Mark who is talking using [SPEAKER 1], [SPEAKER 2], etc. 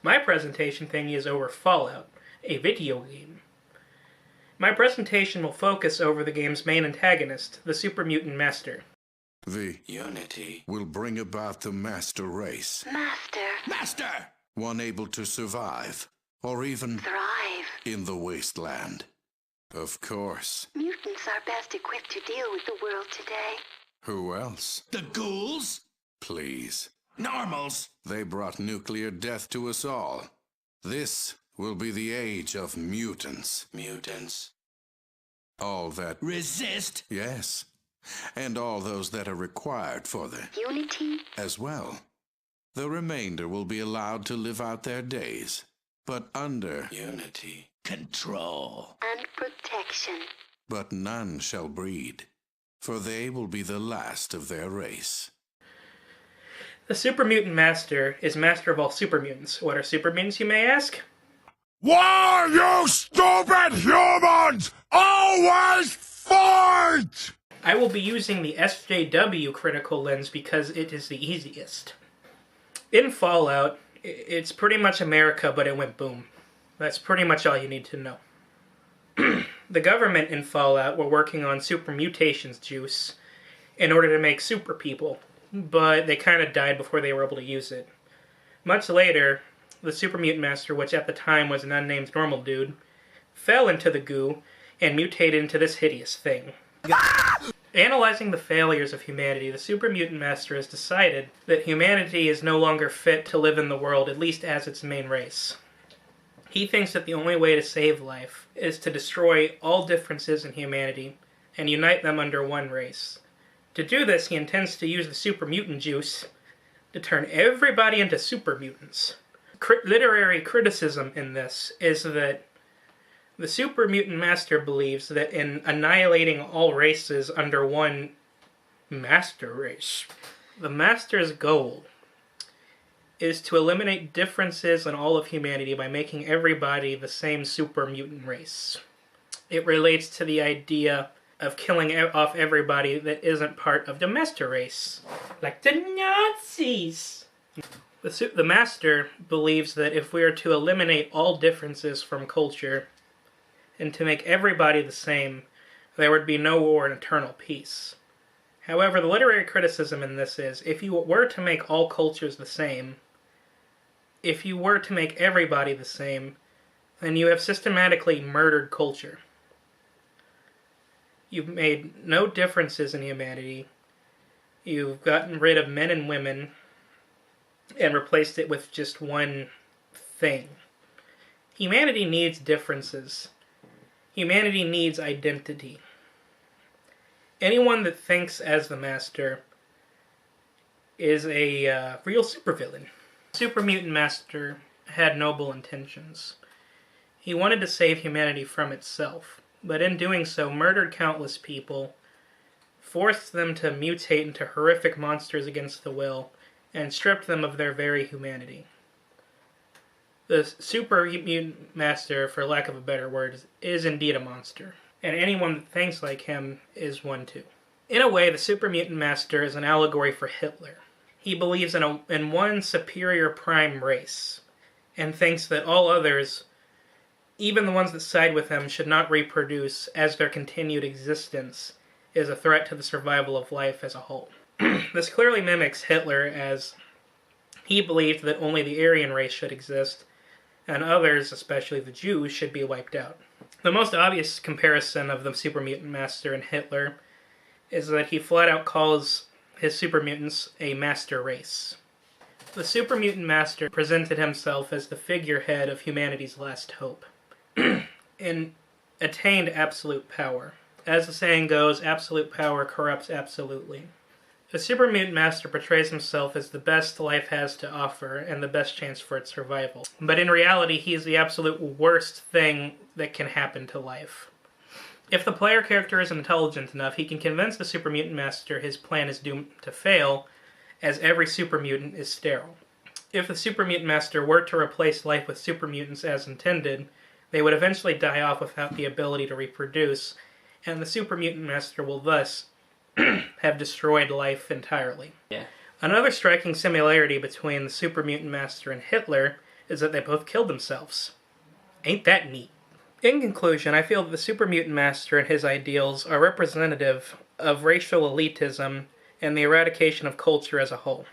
[SPEAKER 1] My presentation thingy is over Fallout, a video game. My presentation will focus over the game's main antagonist, the Super Mutant Master.
[SPEAKER 2] The Unity will bring about the master race.
[SPEAKER 3] Master!
[SPEAKER 2] One able to survive, or even
[SPEAKER 3] Thrive.
[SPEAKER 2] in the wasteland. Of course.
[SPEAKER 3] Mutants are best equipped to deal with the world today.
[SPEAKER 2] Who else?
[SPEAKER 4] The ghouls?
[SPEAKER 2] Please.
[SPEAKER 4] Normals?
[SPEAKER 2] They brought nuclear death to us all. This will be the age of mutants.
[SPEAKER 4] Mutants.
[SPEAKER 2] All that...
[SPEAKER 4] Resist?
[SPEAKER 2] Yes. And all those that are required for the...
[SPEAKER 3] Unity?
[SPEAKER 2] As well. The remainder will be allowed to live out their days, but under...
[SPEAKER 4] Unity. Control.
[SPEAKER 3] And protection.
[SPEAKER 2] But none shall breed, for they will be the last of their race.
[SPEAKER 1] The Super Mutant Master is master of all super mutants. What are super mutants, you may ask?
[SPEAKER 5] Why, you stupid humans always fight?
[SPEAKER 1] I will be using the SJW critical lens because it is the easiest. In Fallout, it's pretty much America, but it went boom. That's pretty much all you need to know. The government in Fallout were working on super mutations juice in order to make super people, but they kind of died before they were able to use it. Much later, the Super Mutant Master, which at the time was an unnamed normal dude, fell into the goo and mutated into this hideous thing. Analyzing the failures of humanity, the Super Mutant Master has decided that humanity is no longer fit to live in the world, at least as its main race. He thinks that the only way to save life is to destroy all differences in humanity and unite them under one race. To do this, he intends to use the super mutant juice to turn everybody into super mutants. Literary criticism in this is that the Super Mutant Master believes that in annihilating all races under one master race, the Master's goal is to eliminate differences in all of humanity by making everybody the same super mutant race. It relates to the idea of killing off everybody that isn't part of the master race, like the Nazis. The Master believes that if we are to eliminate all differences from culture and to make everybody the same, there would be no war and eternal peace. However, the literary criticism in this is, if you were to make all cultures the same, if you were to make everybody the same, then you have systematically murdered culture. You've made no differences in humanity. You've gotten rid of men and women and replaced it with just one thing. Humanity needs differences. Humanity needs identity. Anyone that thinks as the Master is a real supervillain. Super Mutant Master had noble intentions. He wanted to save humanity from itself, but in doing so murdered countless people, forced them to mutate into horrific monsters against the will, and stripped them of their very humanity. The Super Mutant Master, for lack of a better word, is indeed a monster, and anyone that thinks like him is one too. In a way, the Super Mutant Master is an allegory for Hitler. He believes in one superior prime race, and thinks that all others, even the ones that side with him, should not reproduce, as their continued existence is a threat to the survival of life as a whole. This clearly mimics Hitler, as he believed that only the Aryan race should exist, and others, especially the Jews, should be wiped out. The most obvious comparison of the Super Mutant Master and Hitler is that he flat out calls his super mutants a master race. The Super Mutant Master presented himself as the figurehead of humanity's last hope, and attained absolute power. As the saying goes, absolute power corrupts absolutely. The Super Mutant Master portrays himself as the best life has to offer and the best chance for its survival. But in reality, he is the absolute worst thing that can happen to life. If the player character is intelligent enough, he can convince the Super Mutant Master his plan is doomed to fail, as every super mutant is sterile. If the Super Mutant Master were to replace life with super mutants as intended, they would eventually die off without the ability to reproduce, and the Super Mutant Master will thus have destroyed life entirely.
[SPEAKER 6] Yeah.
[SPEAKER 1] Another striking similarity between the Super Mutant Master and Hitler is that they both killed themselves. Ain't that neat? In conclusion, I feel that the Super Mutant Master and his ideals are representative of racial elitism and the eradication of culture as a whole.